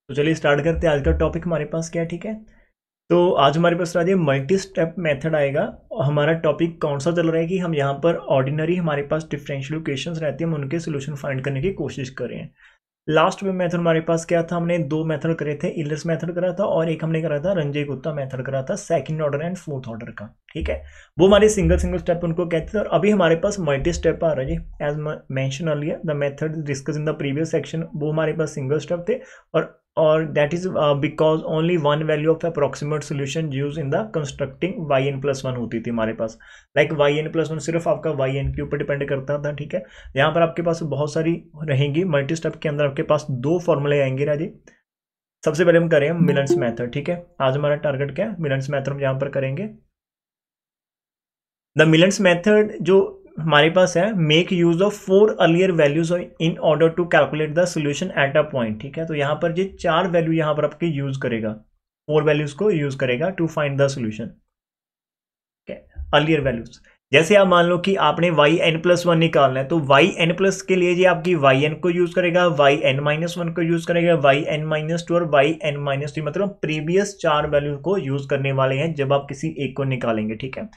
तो चलिए स्टार्ट करते हैं। आज का टॉपिक हमारे पास क्या है, ठीक है। तो आज हमारे पास आज मल्टी स्टेप मेथड आएगा और हमारा टॉपिक कौन सा चल रहा है कि हम यहाँ पर ऑर्डिनरी हमारे पास डिफरेंशियल इक्वेशंस रहती है, हम उनके सोल्यूशन फाइंड करने की कोशिश कर रहे हैं। लास्ट में मेथड हमारे पास क्या था, हमने दो मेथड करे थे, इलर्स मेथड करा था और एक हमने करा था रंजे गुप्ता मेथड करा था, second order and fourth order का, ठीक है। वो हमारे सिंगल सिंगल स्टेप उनको कहते थे और अभी हमारे पास मल्टी स्टेप आ रहा है जी। As mentioned earlier the method discussed in the previous section, वो हमारे पास सिंगल स्टेप थे और that is because only one value of approximate solution use in the constructing Y N plus one होती थी हमारे पास। Like Y N plus one सिर्फ आपका वाई एन के ऊपर डिपेंड करता था, ठीक है। यहाँ पर आपके पास बहुत सारी रहेंगी मल्टी स्टेप के अंदर, आपके पास दो फॉर्मूले आएंगे राजी। सबसे पहले हम करें मिलन्स मेथड, ठीक है। आज हमारा टारगेट क्या है, मिलन्स मेथड हम यहाँ पर करेंगे। द मिलन्स मेथड जो हमारे पास है, make use of 4 earlier values in order to calculate the solution at a point, ठीक है। तो यहाँ पर ये 4 वैल्यू यहाँ पर आपके यूज करेगा, 4 वैल्यूज को यूज करेगा टू फाइंड द सोल्यूशन, ठीक है। अर्लियर वैल्यूज जैसे आप मान लो कि आपने वाई एन प्लस वन निकालना है, तो वाई एन प्लस के लिए जी आपकी वाई एन को यूज करेगा, वाई एन माइनस वन को यूज करेगा, वाई एन माइनस टू और वाई एन माइनस थ्री, मतलब प्रीवियस 4 वैल्यू को यूज करने वाले हैं जब आप किसी एक को निकालेंगे, ठीक है।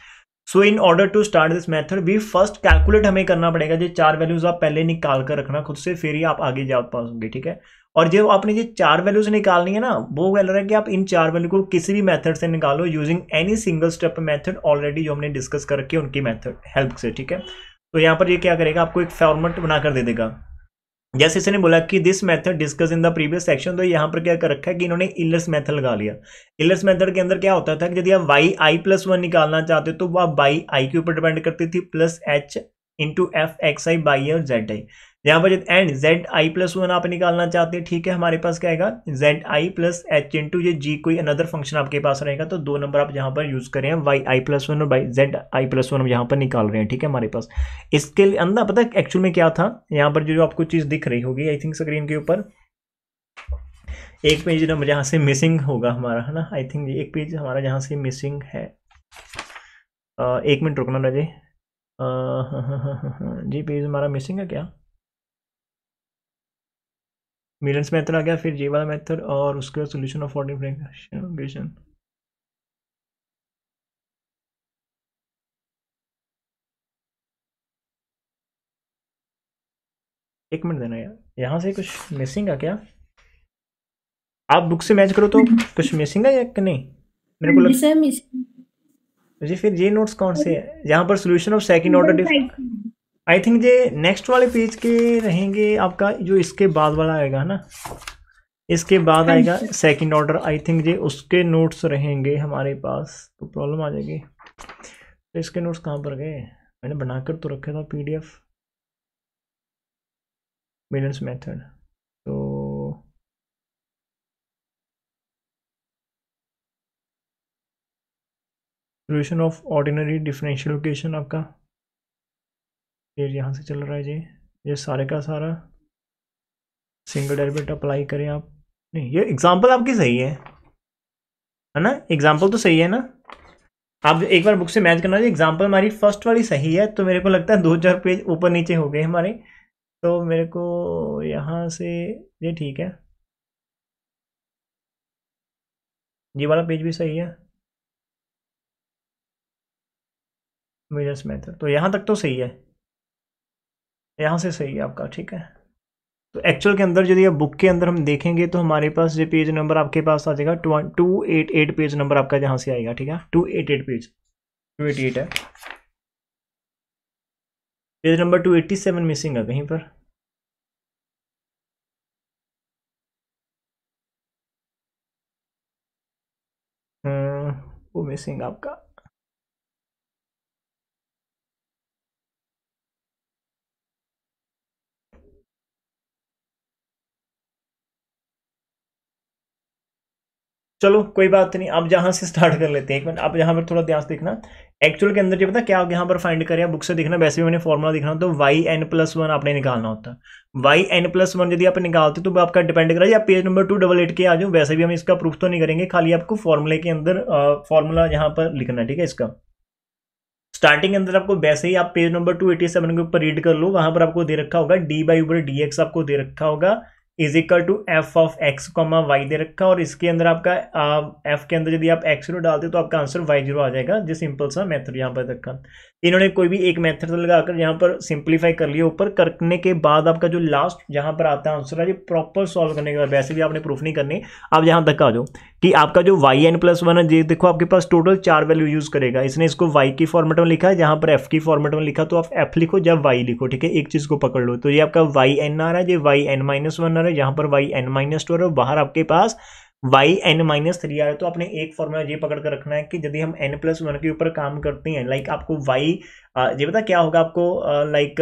So in order to start this method we first calculate हमें करना पड़ेगा, जो 4 वैल्यूज आप पहले निकाल कर रखना खुद से, फिर ही आप आगे जा पाओगे, ठीक है। और जो आपने ये 4 वैल्यूज निकालनी है ना, वो कह रहा है कि आप इन 4 वैल्यू को किसी भी मेथड से निकालो using any single step method already जो हमने डिस्कस कर रखी है उनकी मेथड हेल्प से, ठीक है। तो यहाँ पर ये क्या करेगा, आपको एक फॉर्मेट बनाकर दे देगा। जैसे इसने बोला कि this method discussed in the previous section, तो यहाँ पर क्या कर रखा है कि इन्होंने इलर्स मेथड लगा लिया। इलर्स मेथड के अंदर क्या होता था कि यदि आप वाई आई प्लस वन निकालना चाहते हो तो वो आप बाई आई के ऊपर डिपेंड करती थी, plus H into F x I by और जेड आई। यहाँ पर and Z I plus one आप निकालना चाहते हैं, ठीक है। हमारे पास क्या आएगा, Z I plus H into ये जी कोई अनदर फंक्शन आपके पास रहेगा, तो 2 नंबर आप यहाँ पर यूज करें, वाई आई प्लस वन और by Z I plus one हम यहाँ पर निकाल रहे हैं, ठीक है। हमारे पास इसके अंदर पता है एक्चुअल में क्या था, यहाँ पर जो आपको चीज दिख रही होगी आई थिंक स्क्रीन के ऊपर, एक पेज ना जहाँ से मिसिंग होगा हमारा, है ना। आई थिंक एक पेज हमारा जहाँ से मिसिंग है, एक मिनट रुकना राजे। जी पेज हमारा मिसिंग है क्या, मिलन्स मेथड आ गया, फिर ये वाला मेथड और उसके बाद सोल्यूशन ऑफ ऑर्डर डिफरेंशिएशन। एक मिनट देना यार, यहाँ से कुछ मिसिंग है क्या, आप बुक से मैच करो तो कुछ मिसिंग है या कि नहीं, मेरे को लग जी। फिर ये नोट्स कौन से है, यहाँ पर solution of second order, I think ये नेक्स्ट वाले पेज के रहेंगे आपका, जो इसके बाद वाला आएगा ना, इसके बाद आएगा सेकंड ऑर्डर, आई थिंक ये उसके नोट्स रहेंगे हमारे पास, तो प्रॉब्लम आ जाएगी। तो इसके नोट्स कहाँ पर गए, मैंने बनाकर तो रखा था पीडीएफ मिलन्स मेथड, तो solution of ordinary differential equation आपका ये यहाँ से चल रहा है जी। ये सारे का सारा सिंगल डेरिवेटिव अप्लाई करें आप, नहीं ये एग्जांपल आपकी सही है ना, एग्जांपल तो सही है ना। आप एक बार बुक से मैच करना, एग्जांपल हमारी फर्स्ट वाली सही है, तो मेरे को लगता है 2-4 पेज ऊपर नीचे हो गए हमारे, तो मेरे को यहाँ से ये ठीक है, ये वाला पेज भी सही है मिलर्स मेथड, तो यहाँ तक तो सही है, यहाँ से सही है आपका, ठीक है। तो एक्चुअल के अंदर यदि आप बुक के अंदर हम देखेंगे तो हमारे पास ये पेज नंबर आपके पास आ जाएगा 288 पेज नंबर आपका जहाँ से आएगा, ठीक है। 288 पेज 288 है, पेज नंबर 287 मिसिंग है कहीं पर, वो मिसिंग आपका, चलो कोई बात नहीं, अब जहां से स्टार्ट कर लेते हैं। एक मिनट, अब यहाँ पर थोड़ा ध्यान से देखना, एक्चुअल के अंदर जो पता क्या यहाँ पर फाइंड करें, बुक से देखना, वैसे भी मैंने फॉर्मूला दिखना, तो वाई एन प्लस वन आपने निकालना होता है। वाई एन प्लस वन यदि आप निकालते तो आपका डिपेंड करा आप पेज नंबर 288 के आ जाओ, वैसे भी हम इसका प्रूफ तो नहीं करेंगे, खाली आपको फॉर्मूले के अंदर फॉर्मूला यहाँ पर लिखना है, ठीक है। इसका स्टार्टिंग के अंदर आपको वैसे ही आप पेज नंबर 287 के ऊपर रीड कर लो, वहां पर आपको दे रखा होगा डी बाई ऊपर डी एक्स आपको दे रखा होगा, is equal to F of X comma Y दे रखा, और इसके अंदर आपका एफ के अंदर यदि आप एक्स जीरो डालते तो आपका आंसर वाई जीरो आ जाएगा। जो सिंपल सा मेथड यहाँ पर रखा, इन्होंने कोई भी एक मेथड लगाकर यहाँ पर सिंप्लीफाई कर लिया ऊपर, करने के बाद आपका जो लास्ट जहाँ पर आता है आंसर है, ये प्रॉपर सॉल्व करने के बाद, वैसे भी आपने प्रूफ नहीं करनी, आप यहाँ तक आ जाओ कि आपका जो वाई एन प्लस वन है, ये देखो आपके पास टोटल 4 वैल्यू यूज करेगा। इसने इसको वाई की फॉर्मेट में लिखा है, जहाँ पर एफ की फॉर्मेट में लिखा, तो आप एफ लिखो जब वाई लिखो, ठीक है, एक चीज को पकड़ लो। तो ये आपका वाई एन आ रहा है, ये वाई एन माइनस वन आ रहा है, यहाँ पर वाई एन माइनस टू आ रहा है, बाहर आपके पास वाई एन माइनस थ्री आ रहा है। तो आपने एक फॉर्मूला ये पकड़ कर रखना है कि यदि हम एन प्लस वन के ऊपर काम करते हैं, लाइक आपको वाई ये पता क्या होगा आपको, लाइक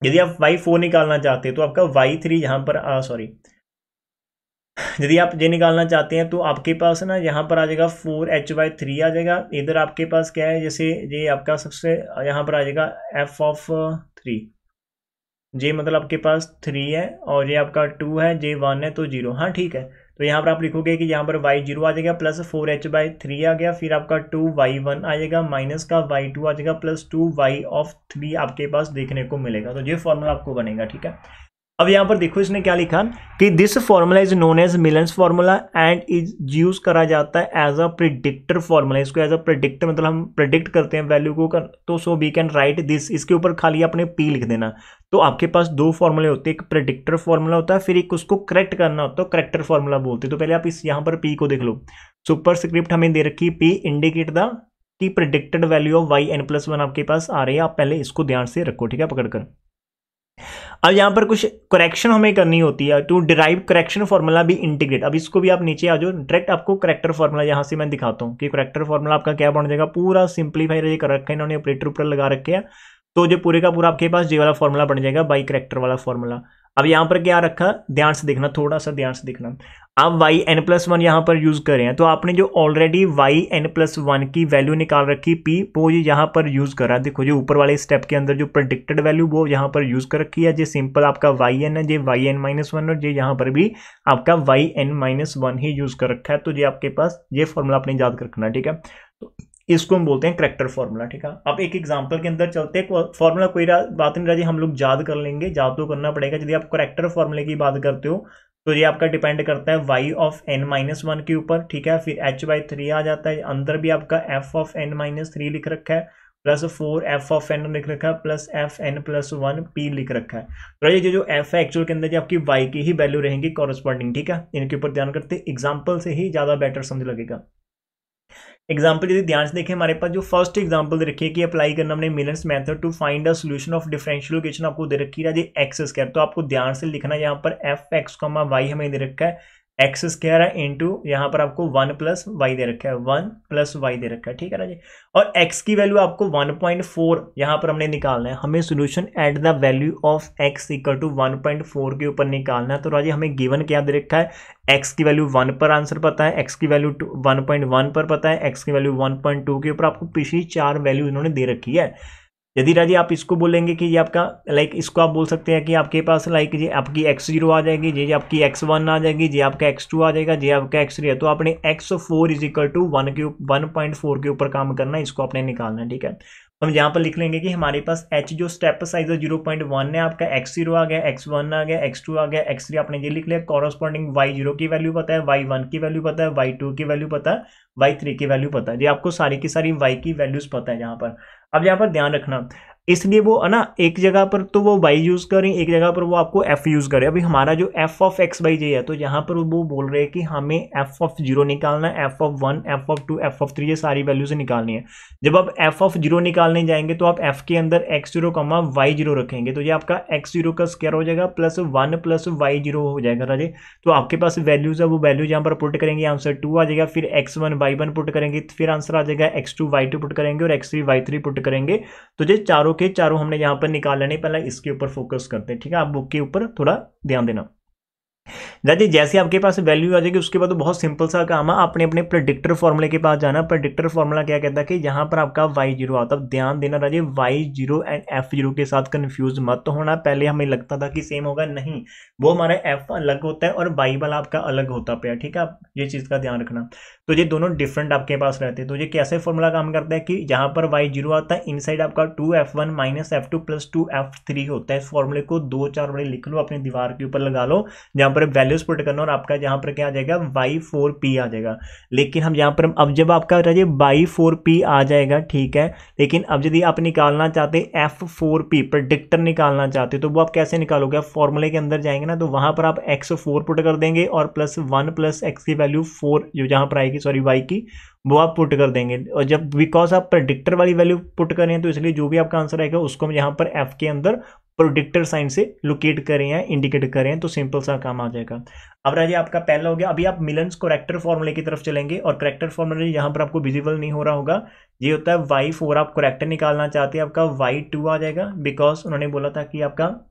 यदि आप वाई फोर निकालना चाहते हैं तो आपका वाई थ्री यहाँ पर सॉरी, यदि आप ये निकालना चाहते हैं तो आपके पास ना यहाँ पर आ जाएगा 4h/3 आ जाएगा। इधर आपके पास क्या है, जैसे ये आपका सबसे यहाँ पर आ जाएगा f ऑफ 3, जे मतलब आपके पास 3 है और ये आपका 2 है, जे 1 है तो 0। हाँ ठीक है, तो यहाँ पर आप लिखोगे कि यहाँ पर y0 आ जाएगा प्लस 4h/3 आ गया, फिर आपका 2y1 आ जाएगा माइनस का y2 आ जाएगा प्लस 2y ऑफ 3 आपके पास देखने को मिलेगा। तो ये फॉर्मूला आपको बनेगा, ठीक है। अब यहाँ पर देखो इसने क्या लिखा कि this formula is known as Milne's formula and is use करा जाता है एज अ प्रिडिक्टर फॉर्मूला। इसको एज अ प्रिडिक्टर मतलब हम प्रिडिक्ट करते हैं वैल्यू को तो so we can write this, इसके ऊपर खाली अपने पी लिख देना। तो आपके पास दो फॉर्मूले होते हैं, एक प्रिडिक्टर फॉर्मूला होता है, फिर एक उसको करेक्ट करना होता है, करेक्टर फॉर्मूला बोलते हैं। तो पहले आप इस यहाँ पर पी को देख लो, सुपर स्क्रिप्ट हमें दे रखी पी इंडिकेट द की predicted value of Y N plus one आपके पास आ रही है। आप पहले इसको ध्यान से रखो, ठीक है, पकड़कर। अब यहाँ पर कुछ करेक्शन हमें करनी होती है, टू डिराइव करेक्शन फॉर्मूला भी इंटीग्रेट। अब इसको भी आप नीचे आ जाओ, डायरेक्ट आपको करेक्टर फॉर्मूला यहाँ से मैं दिखाता हूँ कि करेक्टर फॉर्मूला आपका क्या बन जाएगा। पूरा सिंप्लीफाई कर रखा है इन्होंने, ऑपरेटर ऊपर लगा रखे हैं, तो जो पूरे का पूरा आपके पास ये वाला फॉर्मूला बन जाएगा, बाई करेक्टर वाला फॉर्मूला। अब यहाँ पर क्या रखा, ध्यान से देखना, थोड़ा सा ध्यान से देखना। आप वाई एन प्लस वन यहाँ पर यूज करें हैं, तो आपने जो already Y N plus one की वैल्यू निकाल रखी पी, वो ये यहाँ पर यूज करा। देखो जो ऊपर वाले स्टेप के अंदर जो प्रेडिक्टेड वैल्यू वो यहाँ पर यूज कर रखी है। जो सिंपल आपका वाई एन है, ये वाई एन माइनस वन, और ये यहाँ पर भी आपका वाई एन माइनस वन ही यूज कर रखा है। तो ये आपके पास ये फॉर्मूला आपने याद रखना, ठीक है। तो इसको हम बोलते हैं करेक्टर फॉर्मूला, ठीक है। अब एक एग्जांपल के अंदर चलते हैं। फॉर्मूला कोई बात नहीं रही, हम लोग याद कर लेंगे, याद तो करना पड़ेगा। यदि आप करेक्टर फॉर्मूले की बात करते हो तो ये आपका डिपेंड करता है y of n minus one के ऊपर, ठीक है। फिर h/3 आ जाता है, अंदर भी आपका f of n minus three लिख रखा है, प्लस 4f ऑफ n लिख रखा है, प्लस fn प्लस 1 p लिख रखा है। तो ये जो f है एक्चुअल के अंदर जो आपकी y की ही वैल्यू रहेंगी कॉरस्पॉन्डिंग, ठीक है। इनके ऊपर ध्यान करते, एग्जाम्पल से ही ज्यादा बेटर समझ लगेगा। एग्जाम्पल यदि ध्यान से देखें, हमारे पास जो फर्स्ट एग्जाम्पल दे रखी है कि अप्लाई करना हमने Milne's method to find a solution of differential equation, आपको दे रखी है एक्स स्क्वायर। तो आपको ध्यान से लिखना, यहाँ पर एफ एक्स कॉमा वाई हमें दे रखा है, एक्स स्क्वायर है इंटू यहाँ पर आपको 1 प्लस वाई दे रखा है, 1 प्लस वाई दे रखा है, ठीक है ना जी। और x की वैल्यू आपको 1.4 यहाँ पर हमने निकालना है। हमें solution at the value of x equal to 1.4 के ऊपर निकालना है। तो राजी हमें गिवन क्या दे रखा है, x की वैल्यू 1 पर आंसर पता है, x की वैल्यू 1.1 पर पता है, x की वैल्यू 1.2 के ऊपर आपको पिछली 4 वैल्यू इन्होंने दे रखी है। यदि राजी आप इसको बोलेंगे कि ये आपका लाइक इसको आप बोल सकते हैं कि आपके पास लाइक ये आपकी x0 आ जाएगी, ये आपकी x1 आ जाएगी, ये आपका x2 आ जाएगा, ये आपका x3 है। तो आपने x4 इज इक्वल टू 1.4 के ऊपर काम करना है, इसको आपने निकालना है, ठीक है। हम यहाँ पर लिख लेंगे कि हमारे पास h जो स्टेप साइज है 0.1 है, आपका x0 आ गया, x1 आ गया, x2 आ गया, x3 आपने ये लिख लिया। कॉरस्पॉन्डिंग y0 की वैल्यू पता है, y1 की वैल्यू पता है, y2 की वैल्यू पता है, y3 की वैल्यू पता है। ये आपको सारी की सारी y की वैल्यूज पता है यहाँ पर। अब यहाँ पर ध्यान रखना, इसलिए वो है ना, एक जगह पर तो वो y यूज करें, एक जगह पर वो आपको f यूज करे। अभी हमारा जो f ऑफ x/j है, तो यहाँ पर वो बोल रहे हैं कि हमें f ऑफ 0 निकालना है, f of 1, f of 2, f of 3, ये सारी वैल्यू से निकालनी है। जब आप f ऑफ 0 निकालने जाएंगे तो आप f के अंदर x0 कमा y0 रखेंगे, तो ये आपका x0 का स्क्वायर हो जाएगा प्लस 1 प्लस y0 हो जाएगा राजे। तो आपके पास वैल्यूज है, वो वैल्यूज यहाँ पर पुट करेंगे, आंसर 2 आ जाएगा। फिर x1 y1 पुट करेंगे, फिर आंसर आ जाएगा x2 y2 पुट करेंगे, और x3 y3 पुट करेंगे। तो ये चारों के चारों हमने यहाँ पर निकाल लेने, पहले इसके ऊपर फोकस करते हैं, ठीक है। आप बुक के ऊपर थोड़ा ध्यान देना। राजी जैसे आपके पास वैल्यू आ जाएगी उसके बाद तो बहुत सिंपल सा काम है, आपने अपने प्रेडिक्टर फॉर्मूले के पास जाना। प्रेडिक्टर फॉर्मूला क्या कहता है कि यहाँ पर आपका y0 आता है, ध्यान देना राजी y0 एंड f0 के साथ कंफ्यूज मत होना। पहले हमें लगता था कि सेम होगा, नहीं, वो हमारा f अलग होता है और y वाला आपका अलग होता है, ठीक है, आप ये चीज का ध्यान रखना। तो ये दोनों डिफरेंट आपके पास रहते हैं। तो ये कैसे फॉर्मूला काम करता है कि जहां पर y0 आता है इनसाइड आपका 2f1 minus f2 plus 2f3 होता है। इस फॉर्मूले को 2-4 बड़े लिख लो, अपनी दीवार के ऊपर लगा लो, जहां पर वैल्यूज पुट करना, और आपका जहां पर क्या आ जाएगा y4p आ जाएगा। लेकिन हम यहाँ पर अब जब आपका y4p आ जाएगा, ठीक है, लेकिन अब यदि आप निकालना चाहते f4p प्रेडिक्टर निकालना चाहते तो वो आप कैसे निकालोगे? आप फॉर्मूले के अंदर जाएंगे ना, तो वहां पर आप x4 पुट कर देंगे और प्लस 1 प्लस x की वैल्यू 4 जो जहां पर आएगी, सॉरी y की, वो आप पुट कर देंगे। और जब बिकॉज आप प्रेडिक्टर वाली वैल्यू पुट करें तो इसलिए जो भी आपका आंसर आएगा उसको हम यहाँ पर f के अंदर प्रोडिक्टर साइन से लोकेट करें या इंडिकेट करें, तो सिंपल सा काम आ जाएगा। अब राजी आपका पहला हो गया। अभी आप मिलन्स करेक्टर फॉर्मूले की तरफ चलेंगे, और करेक्टर फॉर्मूले यहाँ पर आपको विजिबल नहीं हो रहा होगा, ये होता है y4, आप करेक्टर निकालना चाहते हैं, आपका y2 आ जाएगा, बिकॉज उन्होंने बोला था कि आपका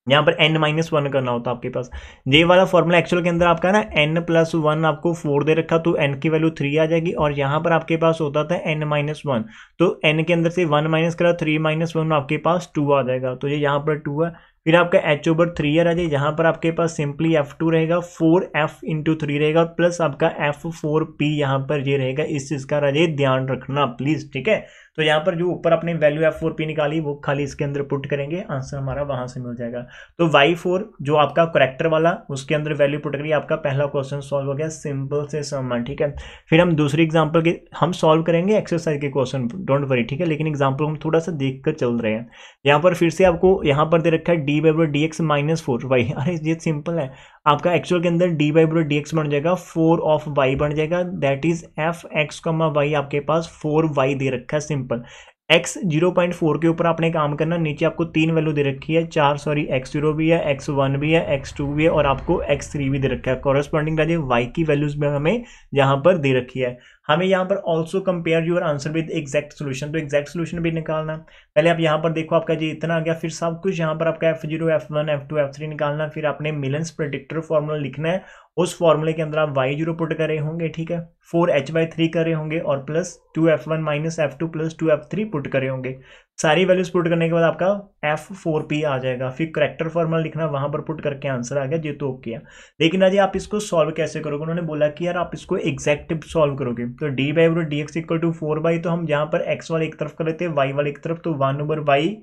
यहाँ पर n-1 करना होता है आपके पास। ये वाला फॉर्मूला एक्चुअल के अंदर आपका ना n+1 आपको 4 दे रखा, तो n की वैल्यू 3 आ जाएगी, और यहाँ पर आपके पास होता था n-1, तो n के अंदर से 1 माइनस करा, 3-1 आपके पास 2 आ जाएगा, तो ये यहाँ पर 2 है। फिर आपका h/3 है राजे, यहाँ पर आपके पास सिंपली f2 रहेगा, 4f इंटू 3 रहेगा, प्लस आपका f4p यहाँ पर ये रहेगा। इस चीज का राजे ध्यान रखना प्लीज, ठीक है। तो यहाँ पर जो ऊपर अपने वैल्यू f4p निकाली वो खाली इसके अंदर पुट करेंगे, आंसर हमारा वहां से मिल जाएगा। तो y4 जो आपका करेक्टर वाला उसके अंदर वैल्यू पुट करिए, आपका पहला क्वेश्चन सॉल्व हो गया, सिंपल से समान, ठीक है। फिर हम दूसरी एग्जांपल के हम सॉल्व करेंगे एक्सरसाइज के क्वेश्चन, डोंट वरी, ठीक है, लेकिन एग्जांपल हम थोड़ा सा देख कर चल रहे हैं। यहाँ पर फिर से आपको यहाँ पर दे रखा है d/dx-4y, अरे ये सिंपल है, आपका एक्चुअल के अंदर d/dx बन जाएगा 4 ऑफ y बन जाएगा, दैट इज f(x, y) आपके पास 4y दे रखा है, सिंपल। x 0.4 के ऊपर आपने काम करना, नीचे आपको 3 वैल्यू दे रखी है, x0 भी है, x1 भी है, x2 भी है, और आपको x3 भी दे रखा है। कॉरेस्पॉन्डिंग राजे y की वैल्यूज में हमें यहाँ पर दे रखी है। हमें यहाँ पर also compare your answer with exact solution, तो एग्जैक्ट सोल्यूशन भी निकालना। पहले आप यहाँ पर देखो, आपका जी इतना आ गया, फिर सब कुछ यहाँ पर आपका f0, f1, f2, f3 निकालना, फिर आपने मिलन्स प्रेडिक्टर फॉर्मूला लिखना है, उस फॉर्मूले के अंदर आप y0 पुट कर रहे होंगे, ठीक है, 4h/3 कर रहे होंगे, और plus 2f1 minus f2 plus 2f3 put कर रहे होंगे। सारी वैल्यूज पुट करने के बाद आपका f4p आ जाएगा, फिर करेक्टर फॉर्मूला लिखना, वहां पर पुट करके आंसर आ गया, ये तो ओके है। लेकिन आज आप इसको सॉल्व कैसे करोगे? उन्होंने बोला कि यार आप इसको एग्जैक्ट सॉल्व करोगे, तो d/dx इक्वल टू 4y, तो हम यहाँ पर x वाले एक तरफ कर लेते हैं, y वाले एक तरफ, तो 1/y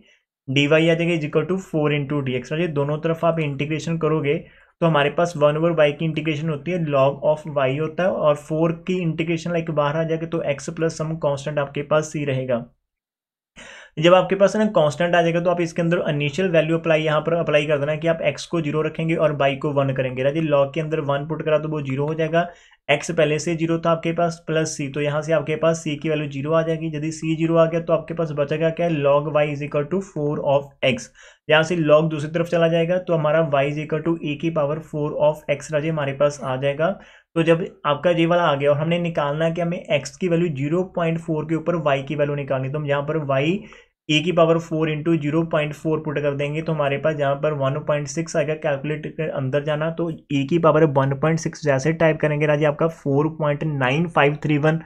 dy आ जाएगा इक्वल टू 4 इंटू dx। दोनों तरफ आप इंटीग्रेशन करोगे तो हमारे पास 1/y की इंटीग्रेशन होती है log ऑफ y होता है, और 4 की इंटीग्रेशन लाइक बाहर आ जाएगा, तो x प्लस सम कांस्टेंट आपके पास c रहेगा। जब आपके पास ना कांस्टेंट आ जाएगा तो आप इसके अंदर इनिशियल वैल्यू अप्लाई यहाँ पर अप्लाई कर देना कि आप x को 0 रखेंगे और y को 1 करेंगे। राजी लॉग के अंदर 1 पुट करा तो वो 0 हो जाएगा, x पहले से 0 था आपके पास, प्लस c, तो यहाँ से आपके पास c की वैल्यू 0 आ जाएगी। यदि c 0 आ गया तो आपके पास बचेगा क्या? log y is equal to 4 of x। यहाँ से log दूसरी तरफ चला जाएगा तो हमारा y is equal to e की पावर 4 ऑफ x राजी हमारे पास आ जाएगा। तो जब आपका ये वाला आ गया और हमने निकालना है कि हमें x की वैल्यू 0.4 के ऊपर y की वैल्यू निकालनी, तो हम यहाँ पर y e की पावर 4 इंटू 0.4 पुट कर देंगे, तो हमारे पास यहाँ पर 1.6 आएगा। कैलकुलेट के अंदर जाना, तो e की पावर 1.6 जैसे टाइप करेंगे राजी आपका 4.9531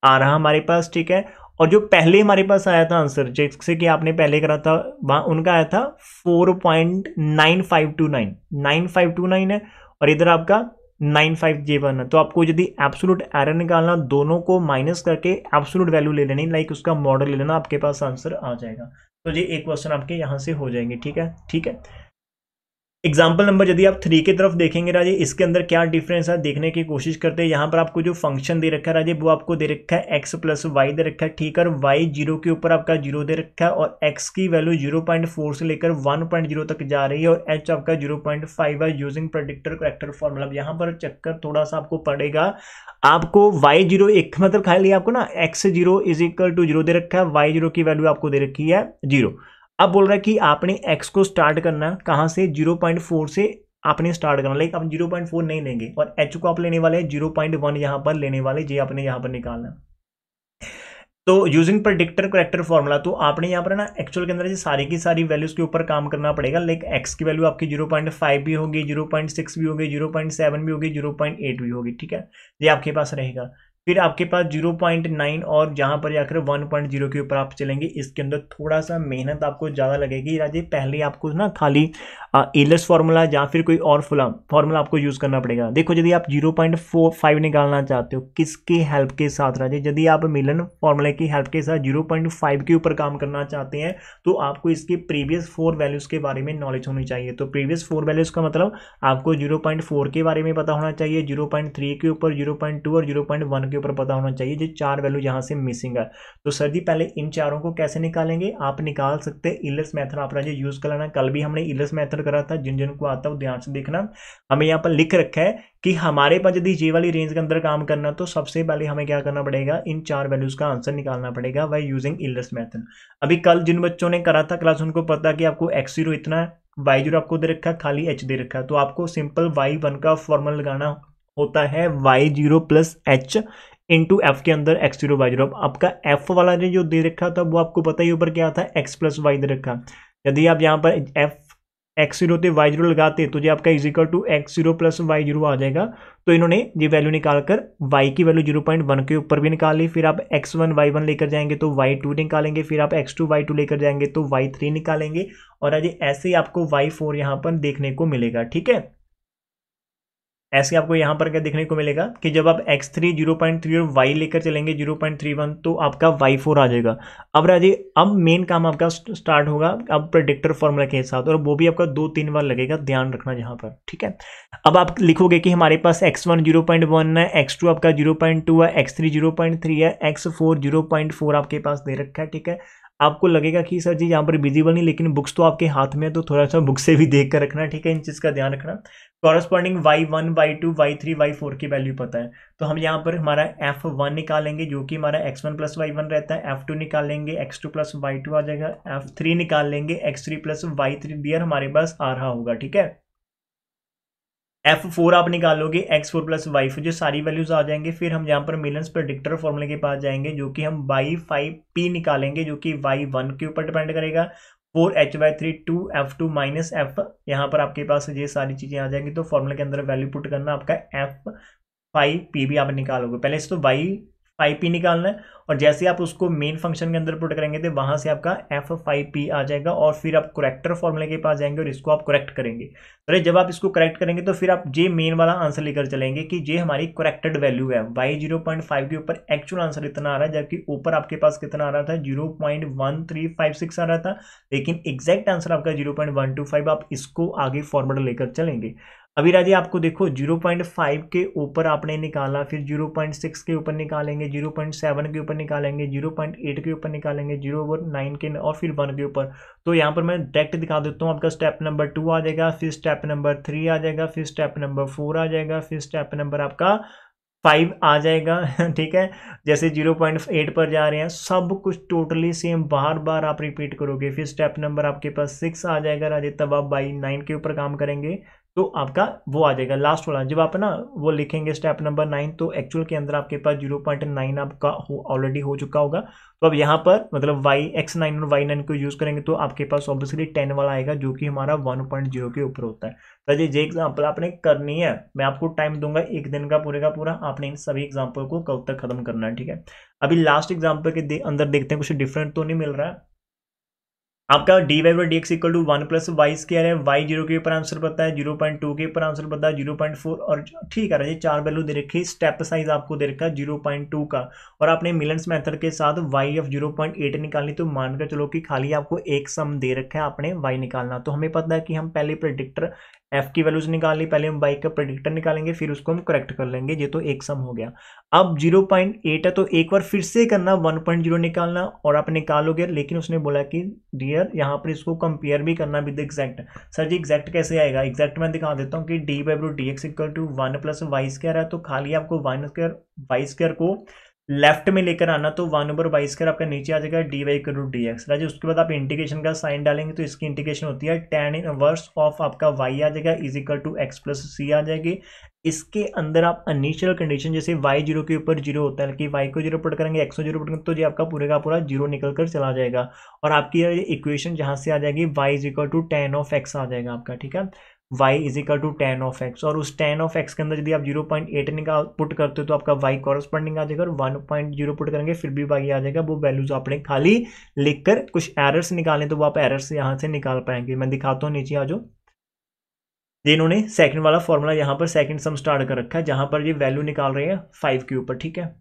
आ रहा हमारे पास, ठीक है। और जो पहले हमारे पास आया था आंसर, जैसे कि आपने पहले करा था, वहां उनका आया था 4.9529 है, और इधर आपका 95J1 है। तो आपको यदि एब्सोल्यूट एरर निकालना, दोनों को माइनस करके एब्सोल्यूट वैल्यू ले लेनी, लाइक उसका मॉडल ले लेना, आपके पास आंसर आ जाएगा। तो ये एक क्वेश्चन आपके यहां से हो जाएंगे, ठीक है, ठीक है। एग्जाम्पल नंबर यदि आप 3 की तरफ देखेंगे राजे, इसके अंदर क्या डिफरेंस है देखने की कोशिश करते हैं। यहाँ पर आपको जो फंक्शन दे रखा है राजे, वो आपको दे रखा है x प्लस वाई दे रखा है, ठीक है, और y 0 के ऊपर आपका 0 दे रखा है, और x की वैल्यू 0.4 से लेकर 1.0 तक जा रही है, और h आपका 0.5 है यूजिंग प्रेडिक्टर करेक्टर फॉर्मूला। यहाँ पर चक्कर थोड़ा सा आपको पड़ेगा, आपको y0 एक मतलब खाली आपको ना x0 इज इक्वल टू 0 दे रखा है, y0 की वैल्यू आपको दे रखी है 0। अब बोल रहा है कि आपने x को स्टार्ट करना कहां से? 0.4 से आपने स्टार्ट करना, लाइक आप 0.4 नहीं लेंगे, और h को आप लेने वाले 0.1 यहां पर लेने वाले, जी आपने यहां पर निकालना। तो यूजिंग प्रेडिक्टर करेक्टर फॉर्मूला, तो आपने यहाँ पर ना एक्चुअल के अंदर ये सारी की सारी वैल्यूज के ऊपर काम करना पड़ेगा। लाइक एक्स की वैल्यू आपकी 0.5 भी होगी, 0.6 भी होगी, 0.7 भी होगी, 0.8 भी होगी, ठीक है, ये आपके पास रहेगा। फिर आपके पास 0.9 और जहां पर जाकर 1.0 के ऊपर आप चलेंगे, इसके अंदर थोड़ा सा मेहनत आपको ज़्यादा लगेगी राजे। पहले आपको ना खाली एलएस फार्मूला या फिर कोई और फार्मूला आपको यूज़ करना पड़ेगा। देखो यदि आप 0.45 निकालना चाहते हो किसके हेल्प के साथ राजे, यदि आप मिलन फार्मूले की हेल्प के साथ 0.5 के ऊपर काम करना चाहते हैं तो आपको इसके प्रीवियस 4 वैल्यूज़ के बारे में नॉलेज होनी चाहिए। तो प्रीवियस 4 वैल्यूज़ का मतलब आपको 0.4 के बारे में पता होना चाहिए, 0.3 के ऊपर, 0.2 और 0.1 के ऊपर पता होना चाहिए। जो 4 वैल्यू यहाँ से मिसिंग है, तो सर जी पहले इन चारों को कैसे निकालेंगे? आप निकाल सकते हैं इलस मेथड, आप राजे यूज कर लेना। कल भी हमने इलस मेथड करा था, जिन जिन को आता है वो ध्यान से देखना। हमें यहाँ पर लिख रखा है कि हमारे पास यदि ये वाली रेंज के अंदर काम करना तो सबसे पहले हमें क्या करना पड़ेगा, इन 4 वैल्यूज का आंसर निकालना पड़ेगा बाय यूजिंग इलस मेथड। अभी कल जिन बच्चों ने करा था क्लास, उनको पता कि आपको x0 इतना है, y0 आपको दे रखा है, खाली h दे रखा है, तो आपको सिंपल y1 का फॉर्मूला लगाना होता है y0 plus h into F के अंदर x0 y0। आपका f वाला जो दे रखा था वो आपको पता ही ऊपर क्या था, x प्लस y दे रखा। यदि आप यहाँ पर f x0 थे y0 लगाते तो जो आपका is equal to x0 plus y0 आ जाएगा। तो इन्होंने ये वैल्यू निकालकर y की वैल्यू 0.1 के ऊपर भी निकाल ली। फिर आप x1 y1 लेकर जाएंगे तो y2 निकालेंगे, फिर आप x2 y2 लेकर जाएंगे तो y3 निकालेंगे, और आज ऐसे ही आपको y4 यहाँ पर देखने को मिलेगा, ठीक है। ऐसे आपको यहाँ पर क्या देखने को मिलेगा कि जब आप x3 0.3 और y लेकर चलेंगे 0.31 तो आपका y4 आ जाएगा। अब राजे अब मेन काम आपका स्टार्ट होगा अब प्रेडिक्टर फॉर्मूला के साथ, और वो भी आपका 2-3 बार लगेगा, ध्यान रखना यहाँ पर, ठीक है। अब आप लिखोगे कि हमारे पास x1 0.1 है, x2 आपका 0.2 है, x3 0.3 है, x4 0.4 आपके पास दे रखा है, ठीक है। आपको लगेगा कि सर जी यहाँ पर विजिबल नहीं, लेकिन बुक्स तो आपके हाथ में है तो थोड़ा सा बुक से भी देख कर रखना, ठीक है, इन चीज़ का ध्यान रखना। Corresponding y1 y2 y3 y4 की वैल्यू पता है, तो हम यहाँ पर हमारा f1 निकालेंगे जो कि हमारा x1 प्लस y1 रहता है, f2 निकालेंगे x2 प्लस y2 आ जाएगा, f3 निकाल लेंगे x3 प्लस y3 दियर हमारे पास आ रहा होगा, ठीक है। f4 आप निकालोगे x4 प्लस y4, जो सारी वैल्यूज आ जाएंगे। फिर हम यहाँ पर मिलन्स प्रेडिक्टर फॉर्मूले के पास जाएंगे जो कि हम y5p निकालेंगे जो कि y1 के ऊपर डिपेंड करेगा, 4h/3 2f2 माइनस f, यहाँ पर आपके पास ये सारी चीजें आ जाएंगी। तो फॉर्मूले के अंदर वैल्यू पुट करना, आपका f5p भी आप निकालोगे। पहले इस तो y5p निकालना है, और जैसे आप उसको मेन फंक्शन के अंदर पुट करेंगे तो वहां से आपका f5p आ जाएगा, और फिर आप करेक्टर फॉर्मूले के पास जाएंगे और इसको आप करेक्ट करेंगे। तो जब आप इसको करेक्ट करेंगे तो फिर आप जे मेन वाला आंसर लेकर चलेंगे कि जे हमारी करेक्टेड वैल्यू है। y 0.5 के ऊपर एक्चुअल आंसर इतना आ रहा है, जबकि ऊपर आपके पास कितना आ रहा था, 0.1356 आ रहा था, लेकिन एग्जैक्ट आंसर आपका 0.125। आप इसको आगे फॉर्मूला लेकर चलेंगे। अभी राजी आपको देखो 0.5 के ऊपर आपने निकाला, फिर 0.6 के ऊपर निकालेंगे, 0.7 के ऊपर निकालेंगे, 0.8 के ऊपर निकालेंगे, 0.9 के और फिर 1 के ऊपर। तो यहाँ पर मैं डायरेक्ट दिखा देता हूँ, आपका स्टेप नंबर 2 आ जाएगा, फिर स्टेप नंबर 3 आ जाएगा, फिर स्टेप नंबर 4 आ जाएगा, फिर स्टेप नंबर आपका 5 आ जाएगा, ठीक है। जैसे 0.8 पर जा रहे हैं, सब कुछ टोटली सेम बार बार आप रिपीट करोगे। फिर स्टेप नंबर आपके पास 6 आ जाएगा राजे, तब आप बाई 9 के ऊपर काम करेंगे तो आपका वो आ जाएगा लास्ट वाला। जब आप ना वो लिखेंगे स्टेप नंबर 9 तो एक्चुअल के अंदर आपके पास 0.9 आपका ऑलरेडी हो चुका होगा। तो अब यहाँ पर मतलब x9 और y9 को यूज करेंगे तो आपके पास ऑब्वियसली 10 वाला आएगा जो कि हमारा 1.0 के ऊपर होता है। तो ये एग्जाम्पल आपने करनी है, मैं आपको टाइम दूंगा 1 दिन का पूरे का पूरा, आपने इन सभी एग्जाम्पल को कब तक खत्म करना है, ठीक है। अभी लास्ट एग्जाम्पल के अंदर देखते हैं कुछ डिफरेंट तो नहीं मिल रहा है। आपका dy by dx equal to 1 plus Y square है, y 0 के ऊपर आंसर पता है, 0.2 के ऊपर आंसर पता है, 0.4 और ठीक है, ये 4 वैल्यू दे रखी है। स्टेप साइज आपको दे रखा है 0.2 का, और आपने मिलन्स मेथड के साथ y ऑफ 0.8 निकालनी। तो मानकर चलो कि खाली आपको एक सम दे रखा है, आपने y निकालना। तो हमें पता है कि हम पहले प्रेडिक्टर f की वैल्यूज निकाल ली, पहले हम y का प्रेडिक्टर निकालेंगे, फिर उसको हम करेक्ट कर लेंगे। ये तो एक सम हो गया। अब 0.8 है तो एक बार फिर से करना 1.0 निकालना, और आप निकालोगे, लेकिन उसने बोला कि डियर यहाँ पर इसको कंपेयर भी करना विद एग्जैक्ट। सर जी एग्जैक्ट कैसे आएगा? एग्जैक्ट मैं दिखा देता हूँ कि dy by dx equal to 1 plus Y square है, तो खाली आपको वाई स्क्वायर को लेफ्ट में लेकर आना तो 1/y² आपका नीचे आ जाएगा dy = dx राजा। उसके बाद आप इंटीग्रेशन का साइन डालेंगे तो इसकी इंटीग्रेशन होती है tan इनवर्स ऑफ आपका y आ जाएगा = x + c आ जाएगी। इसके अंदर आप इनिशियल कंडीशन जैसे y 0 के ऊपर 0 होता है कि y को 0 पुट करेंगे x को 0 पुट करेंगे तो ये आपका पूरे का पूरा 0 निकल कर चला जाएगा और आपकी ये इक्वेशन जहां से आ जाएगी y = tan of x आ जाएगा आपका, ठीक है, y = tan of x। और उस tan of x के अंदर यदि आप 0.8 निकाल पुट करते हो तो आपका y कॉरस्पॉन्डिंग आ जाएगा और 1.0 पुट करेंगे फिर भी y आ जाएगा। वो वैल्यूज आपने खाली लिखकर कुछ एरर्स निकालें तो वो आप एरर्स यहाँ से निकाल पाएंगे। मैं दिखाता हूँ, नीचे आ जाओ। ये इन्होंने सेकंड वाला फॉर्मूला यहाँ पर सेकंड सम स्टार्ट कर रखा है जहां पर ये वैल्यू निकाल रहे हैं 5 के ऊपर, ठीक है।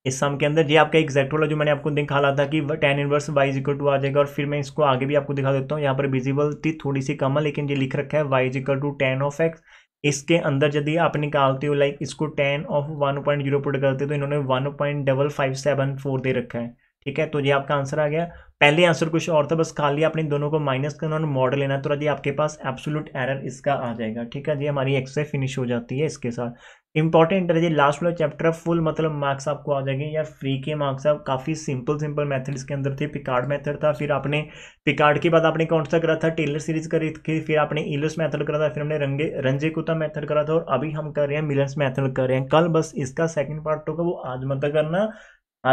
इस सम के अंदर ये आपका एग्जैक्ट वाला जो मैंने आपको दिखा था कि tan इनवर्स y = आ जाएगा और फिर मैं इसको आगे भी आपको दिखा देता हूँ। यहाँ पर विजिबिलिटी थोड़ी सी कम है लेकिन ये लिख रखा है y = tan of x। इसके अंदर यदि आप निकालते हो लाइक इसको tan of 1.0 पुट करते हो तो इन्होंने 1.5574 दे रखा है, ठीक है। तो ये आपका आंसर आ गया। पहले आंसर कुछ और था, बस खाली आपने दोनों को माइनस करना और मॉडल लेना तो जी आपके पास एब्सोल्यूट एरर इसका आ जाएगा, ठीक है जी। हमारी एक्सरसाइज फिनिश हो जाती है इसके साथ। इंपॉर्टेंट है जी लास्ट वाला चैप्टर फुल मतलब मार्क्स आपको आ जाएंगे या फ्री के मार्क्स। आप काफ़ी सिंपल मेथड्स के अंदर थे। पिकार्ड मेथड था, फिर आपने पिकार्ड के बाद आपने कौन सा करा था, टेलर सीरीज करी थी, फिर आपने इलस मेथड करा था, फिर हमने रंजे-कुत्ता मेथड करा था और अभी हम कर रहे हैं मिलर्स मेथड कर रहे हैं। कल बस इसका सेकंड पार्ट होगा, वो आज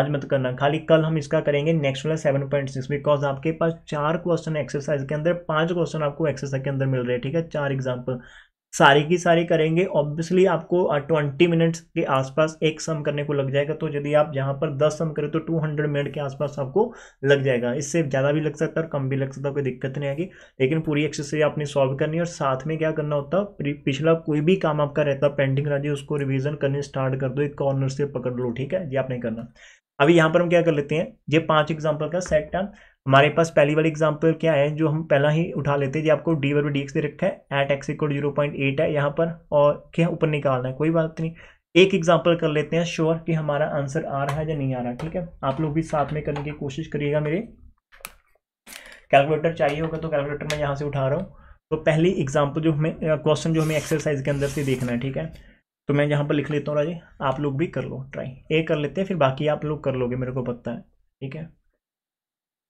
मत करना, खाली कल हम इसका करेंगे नेक्स्ट वाला 7.6 बिकॉज आपके पास 4 क्वेश्चन एक्सरसाइज के अंदर, 5 क्वेश्चन आपको एक्सरसाइज के अंदर मिल रहे हैं, ठीक है। 4 एग्जाम्पल सारी की सारी करेंगे। ऑब्वियसली आपको 20 मिनट्स के आसपास एक सम करने को लग जाएगा। तो यदि आप यहाँ पर 10 सम करें तो 200 मिनट के आसपास आपको लग जाएगा। इससे ज़्यादा भी लग सकता है और कम भी लग सकता है, कोई दिक्कत नहीं आएगी। लेकिन पूरी एक्सरसाइज आपने सॉल्व करनी है और साथ में क्या करना होता है, पिछला कोई भी काम आपका रहता पेंडिंग रह जाए उसको रिविजन करने स्टार्ट कर दो, एक कॉर्नर से पकड़ लो, ठीक है। ये आपने करना। अभी यहाँ पर हम क्या कर लेते हैं, ये 5 एग्जाम्पल का सेट था हमारे पास। पहली वाली एग्जाम्पल क्या है जो हम पहला ही उठा लेते हैं, जो आपको dy/dx दे रखा है एट x = 0.8 है यहाँ पर और क्या ऊपर निकालना है, कोई बात नहीं। एक एग्जाम्पल कर लेते हैं श्योर कि हमारा आंसर आ रहा है या नहीं आ रहा, ठीक है। आप लोग भी साथ में करने की कोशिश करिएगा। मेरे कैलकुलेटर चाहिए होगा तो कैलकुलेटर मैं यहाँ से उठा रहा हूँ। तो पहली एग्जाम्पल जो हमें क्वेश्चन जो हमें एक्सरसाइज के अंदर से देखना है, ठीक है। तो मैं यहाँ पर लिख लेता हूँ राजे, आप लोग भी कर लो ट्राई। ए कर लेते हैं फिर बाकी आप लोग कर लोगे, मेरे को पता है, ठीक है।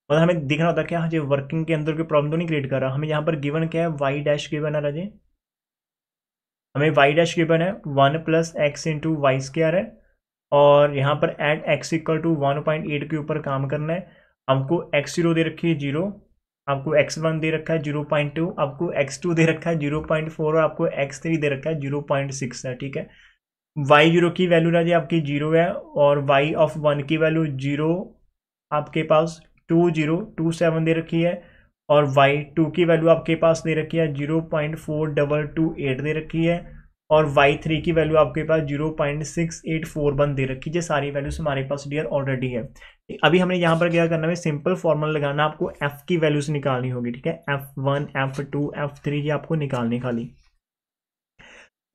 और हमें दिख रहा होता क्या जो वर्किंग के अंदर कोई प्रॉब्लम तो नहीं क्रिएट कर रहा। हमें यहाँ पर गिवन क्या है, y' गिवन है राजे, हमें y' गिवन है 1 + x × y² है और यहाँ पर एट x = 1.8 के ऊपर काम करना है। हमको x0 दे रखी है 0, आपको x1 दे रखा है 0.2, आपको x2 दे रखा है 0.4 और आपको x3 दे रखा है 0.6 है, ठीक है। y0 की वैल्यू राजे आपकी 0 है और y(1) की वैल्यू 0 आपके पास 2027 दे रखी है और y2 की वैल्यू आपके पास दे रखी है 0.4228 दे रखी है और y3 की वैल्यू आपके पास 0.6841 दे रखी है। सारी वैल्यूज हमारे पास डियर ऑलरेडी है। अभी हमने यहाँ पर क्या करना है, सिंपल फॉर्मूला लगाना, आपको f की वैल्यूज निकालनी होगी, ठीक है। f1 f2 f3 ये आपको निकालनी खाली।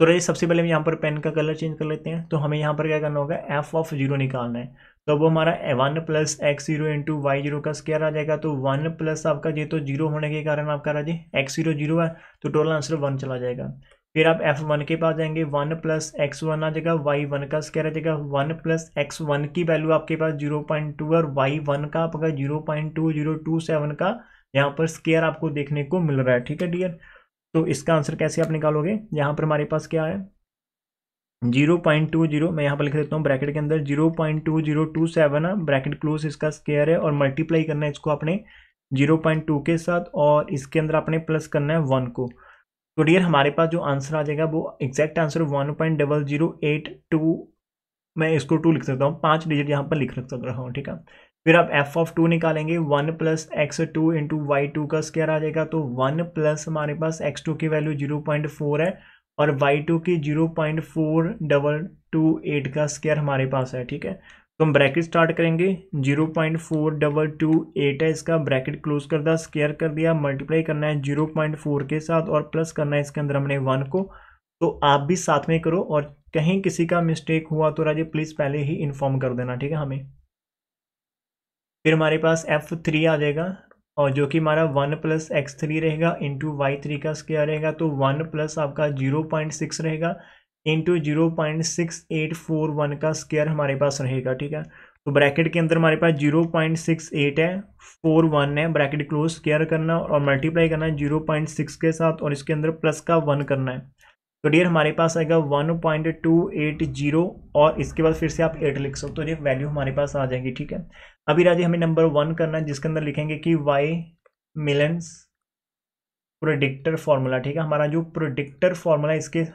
तो रही सबसे पहले हम यहाँ पर पेन का कलर चेंज कर लेते हैं। तो हमें यहाँ पर क्या करना होगा, f(0) निकालना है। तो वो हमारा 1 + x0 × y0 का स्क्वायर आ जाएगा। तो 1 प्लस आपका ये तो 0 होने के कारण आपका राजे x0 0 है तो टोटल आंसर 1 चला जाएगा। फिर आप f1 के पास जाएंगे, 1 + x1 आ जाएगा, y1 का स्क्वायर आ जाएगा। 1 + x1 की वैल्यू आपके पास 0.2 और y1 का आपका 0.2027 का यहाँ पर स्क्वायर आपको देखने को मिल रहा है, ठीक है डियर। तो इसका आंसर कैसे आप निकालोगे, यहाँ पर हमारे पास क्या है 0.20, मैं यहाँ पर लिख देता हूँ ब्रैकेट के अंदर 0.2027 है, ब्रैकेट क्लोज, इसका स्क्वायर है और मल्टीप्लाई करना है इसको आपने 0.2 के साथ और इसके अंदर आपने प्लस करना है 1 को। तो डियर हमारे पास जो आंसर आ जाएगा वो एग्जैक्ट आंसर 1.0082, मैं इसको 2 लिख सकता हूँ, 5 डिजिट यहाँ पर लिख रहा हूँ, ठीक है। फिर आप f(2) निकालेंगे, 1 + x2 × y2 का स्क्वायर आ जाएगा। तो 1 प्लस हमारे पास x2 की वैल्यू 0.4 है और y2 की 0.4228 का स्क्वायर हमारे पास है, ठीक है। तो हम ब्रैकेट स्टार्ट करेंगे, 0.4228 है इसका, ब्रैकेट क्लोज कर दिया, स्क्वायर कर दिया, मल्टीप्लाई करना है 0.4 के साथ और प्लस करना है इसके अंदर हमने 1 को। तो आप भी साथ में करो और कहीं किसी का मिस्टेक हुआ तो राजे प्लीज़ पहले ही इन्फॉर्म कर देना, ठीक है हमें। फिर हमारे पास f3 आ जाएगा और जो कि हमारा 1 + x3 रहेगा इंटू y3 का स्क्वायर रहेगा। तो 1 प्लस आपका 0.6 रहेगा इंटू 0.6841 का स्क्वायर हमारे पास रहेगा। ठीक है, तो ब्रैकेट के अंदर हमारे पास 0.68 है, 41 है, ब्रैकेट क्लोज, स्क्वायर करना और मल्टीप्लाई करना है 0.6 के साथ और इसके अंदर प्लस का 1 करना है। तो डियर हमारे पास आएगा 1.280 और इसके बाद फिर से आप 8 लिख सकते हो, तो ये वैल्यू हमारे पास आ जाएगी। ठीक है, अभी राजी हमें नंबर 1 करना है जिसके अंदर लिखेंगे कि वाई मिलन्स प्रोडिक्टर फॉर्मूला। ठीक है, हमारा जो प्रोडिक्टर फॉर्मूला इसके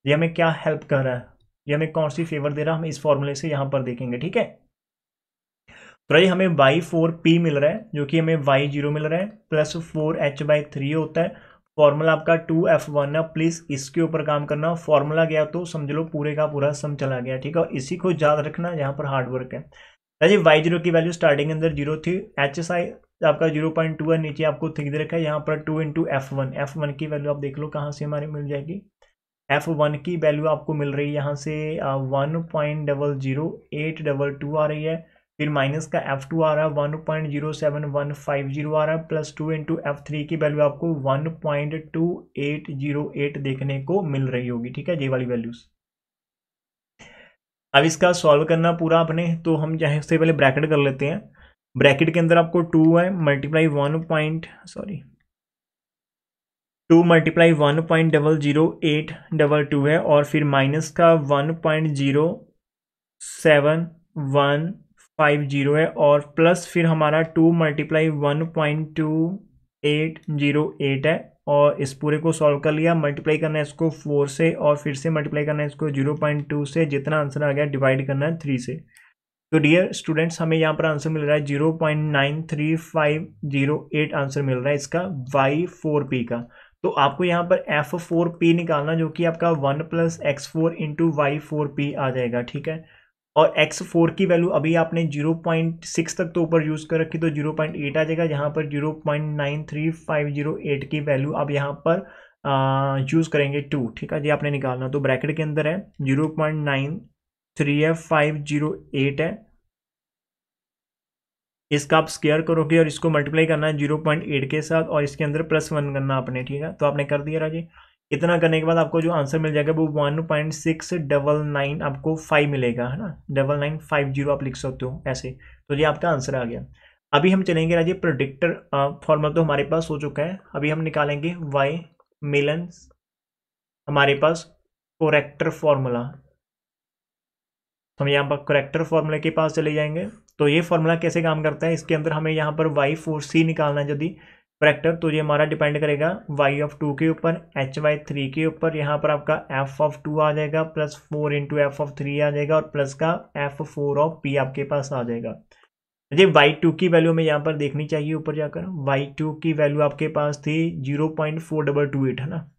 ये हमें क्या हेल्प कर रहा है, ये हमें कौन सी फेवर दे रहा है, हम इस फॉर्मूले से यहाँ पर देखेंगे। ठीक है, तो राजी हमें y4p मिल रहा है जो कि हमें y0 मिल रहा है प्लस 4h/3 होता है। फॉर्मूला आपका 2f1 है, प्लीज इसके ऊपर काम करना, फॉर्मूला गया तो समझ लो पूरे का पूरा सम चला गया। ठीक है, और इसी को याद रखना, यहाँ पर हार्डवर्क है। राजी y0 की वैल्यू स्टार्टिंग अंदर 0 थी, HSI आपका 0.2 है, नीचे आपको थिक दे रखा है, यहाँ पर 2 इंटू f1 की वैल्यू आप देख लो कहाँ से हमारी मिल जाएगी। f1 की वैल्यू आपको मिल रही है यहाँ से 1.00822 आ रही है, फिर माइनस का f2 आ रहा है 1.07150 आ रहा है, प्लस 2 इंटू f3 की वैल्यू आपको 1.2808 देखने को मिल रही होगी। ठीक है, ये वाली वैल्यूज। अब इसका सॉल्व करना पूरा आपने, तो हम यहाँ से पहले ब्रैकेट कर लेते हैं। ब्रैकेट के अंदर आपको 2 है मल्टीप्लाई 2 मल्टीप्लाई 1.00822 है और फिर माइनस का 1.07150 है और प्लस फिर हमारा 2 मल्टीप्लाई 1.2808 है और इस पूरे को सॉल्व कर लिया। मल्टीप्लाई करना है इसको 4 से और फिर से मल्टीप्लाई करना है इसको 0.2 से, जितना आंसर आ गया डिवाइड करना है 3 से। तो डियर स्टूडेंट्स हमें यहाँ पर आंसर मिल रहा है 0.93508 आंसर मिल रहा है इसका y4p का। तो आपको यहाँ पर f4p निकालना जो कि आपका 1 प्लस x4 इंटू y4p आ जाएगा। ठीक है, और x4 की वैल्यू अभी आपने 0.6 तक तो ऊपर यूज कर रखी, तो 0.8 आ जाएगा, यहाँ पर 0.93508 की वैल्यू आप यहाँ पर यूज करेंगे 2। ठीक है जी, आपने निकालना, तो ब्रैकेट के अंदर है 0.93508 है, इसका आप स्क्वायर करोगे और इसको मल्टीप्लाई करना है 0.8 के साथ और इसके अंदर प्लस 1 करना आपने। ठीक है, तो आपने कर दिया राजी। इतना करने के बाद आपको जो आंसर मिल जाएगा वो 1.699 आपको 5 मिलेगा, है ना, 9950 आप लिख सकते हो ऐसे। तो ये आपका आंसर आ गया। अभी हम चलेंगे राजी प्रोडिक्टर फॉर्मूला तो हमारे पास हो चुका है, अभी हम निकालेंगे वाई मिलन्स हमारे पास कोरेक्टर फॉर्मूला। हम यहाँ पर करेक्टर फॉर्मूले के पास चले जाएंगे। तो ये फॉर्मूला कैसे काम करता है, इसके अंदर हमें यहाँ पर y4c निकालना है यदि करेक्टर, तो ये हमारा डिपेंड करेगा y(2) के ऊपर, h/3 के ऊपर, यहाँ पर आपका f(2) आ जाएगा प्लस 4 इंटू f(3) आ जाएगा और प्लस का f4(p) आपके पास आ जाएगा। ये y2 की वैल्यू हमें यहाँ पर देखनी चाहिए ऊपर जाकर, y2 की वैल्यू आपके पास थी 0.4228, है ना,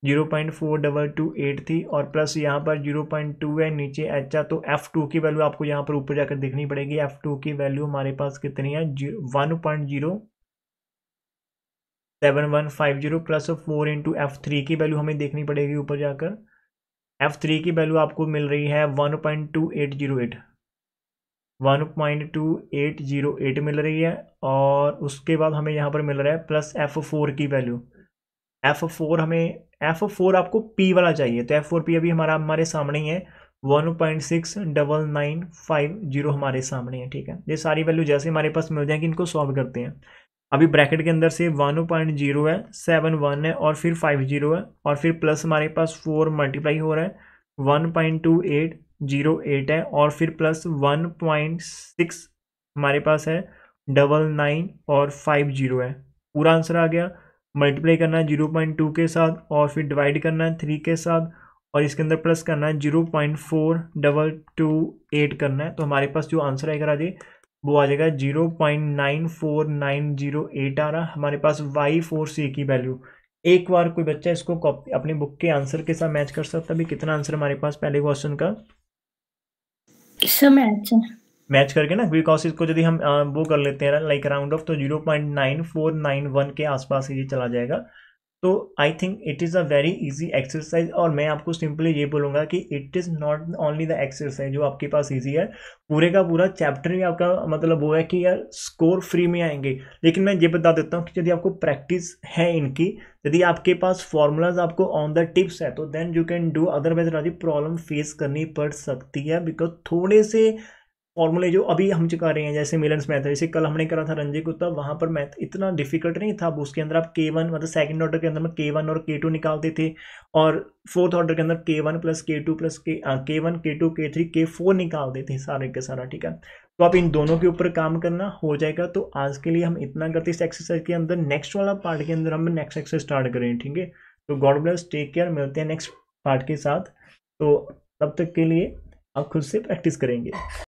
0.4228 थी और प्लस यहाँ पर 0.2 है, नीचे एच आ, तो f2 की वैल्यू आपको यहाँ पर ऊपर जाकर देखनी पड़ेगी। f2 की वैल्यू हमारे पास कितनी है 1.07150 प्लस 4 इंटू f3 की वैल्यू हमें देखनी पड़ेगी ऊपर जाकर। f3 की वैल्यू आपको मिल रही है 1.2808 मिल रही है और उसके बाद हमें यहाँ पर मिल रहा है प्लस f4 की वैल्यू। f4 आपको p वाला चाहिए, तो f4p अभी हमारे सामने ही है 1.69950 हमारे सामने है। ठीक है, ये सारी वैल्यू जैसे हमारे पास मिल जाएंगी इनको सॉल्व करते हैं। अभी ब्रैकेट के अंदर से 1.0 है, 71 है और फिर 50 है और फिर प्लस हमारे पास 4 मल्टीप्लाई हो रहा है 1.2808 है और फिर प्लस 1.6 हमारे पास है 99 और 50 है, पूरा आंसर आ गया। मल्टीप्लाई करना है 0.2 के साथ और फिर डिवाइड करना है 3 के साथ और इसके अंदर प्लस करना है 0.4228 करना है, तो हमारे पास जो आंसर आएगा राजी वो आ जाएगा 0.94908 आ रहा हमारे पास y4c की वैल्यू। एक बार कोई बच्चा इसको कॉपी अपनी बुक के आंसर के साथ मैच कर सकता है, कितना आंसर हमारे पास पहले क्वेश्चन का मैच करके ना, बिकॉज इसको यदि हम वो कर लेते हैं लाइक राउंड ऑफ, तो 0.9491 के आसपास ये चला जाएगा। तो I think it is a very easy exercise, और मैं आपको सिंपली ये बोलूँगा कि it is not only the exercise जो आपके पास इजी है, पूरे का पूरा चैप्टर ही आपका मतलब वो है कि यार स्कोर फ्री में आएंगे। लेकिन मैं ये बता देता हूँ कि यदि आपको प्रैक्टिस है इनकी, यदि आपके पास फॉर्मूलाज आपको ऑन द टिप्स है, तो then you can do, otherwise राजी प्रॉब्लम फेस करनी पड़ सकती है, बिकॉज थोड़े से फॉर्मूले जो अभी हम जो कर रहे हैं, जैसे मिलन्स मैथ, जैसे कल हमने करा था रंजी को, तब वहाँ पर मैथ इतना डिफिकल्ट नहीं था। अब उसके अंदर आप K1 मतलब सेकंड ऑर्डर के अंदर में K1 और K2 निकालते थे, और फोर्थ ऑर्डर के अंदर K1 plus K2 plus K1 K2 K3 K4 निकालते थे सारे के सारा। ठीक है, तो आप इन दोनों के ऊपर काम करना हो जाएगा। तो आज के लिए हम इतना करते इस एक्सरसाइज के अंदर। नेक्स्ट वाला पार्ट के अंदर हम नेक्स्ट एक्सरसाइज स्टार्ट करें। ठीक है, तो गॉड ब्लेस, टेक केयर, मिलते हैं नेक्स्ट पार्ट के साथ। तो तब तक के लिए आप खुद से प्रैक्टिस करेंगे।